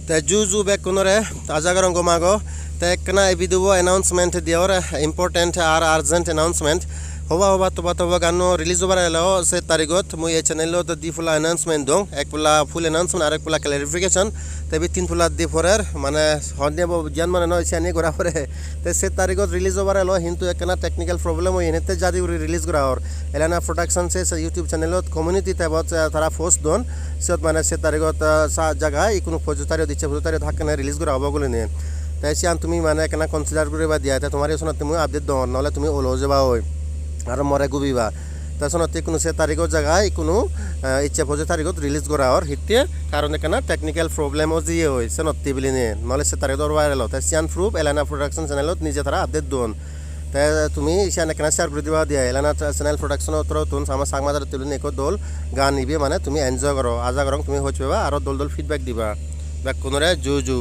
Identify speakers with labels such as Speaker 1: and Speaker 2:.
Speaker 1: te juju back kunore ajagarong gomago te kana video announcement dior important or urgent announcement hoba toba gano release over elo se tarigot mui e channel lo di full announcement dong ek pula full announcement arek pula clarification tebi tin pula di forer mane honde jan mane no chani gora pore te se tarigot release over elo hintu ekana technical problem hoy enete jadi release gora or elana production se youtube channel lo community te bot thara post don sot mane se tarigot sa jaga ikunu fojutari diche fojutari dhakane release gora hoba gole ne তাই Sean তুমি মানে কেনা consider করে বা দিয়া তা তোমার এসন তুমি আপডেট দাও নহলে তুমি ওলো যাবা ওই আর মরে গুবিবা তাছন তে কোনো সে তারিখর জায়গায় কোনো ইচ্ছা পজে তারিখত রিলিজ করা আর হিতে কারণ কেনা টেকনিক্যাল প্রবলেম ও জিয়ে হইছে নতি বলি নে নহলে সে তারিখ দর ভাইরাল তাই সিয়ান প্রুফ এলানা প্রোডাকশন চ্যানেলত নিজে তারা আপডেট দন তাই তুমি সিয়ান কেনা শেয়ার করে দিবা দিয়া এলানা চ্যানেল প্রোডাকশন অতর তুন আমার সাংমাদার তুলনে এক দল গান নিবে মানে তুমি এনজয় করো আজা করং তুমি হইছ পাবা আর দল ফিডব্যাক দিবা ব্যাক কোনরে জুজু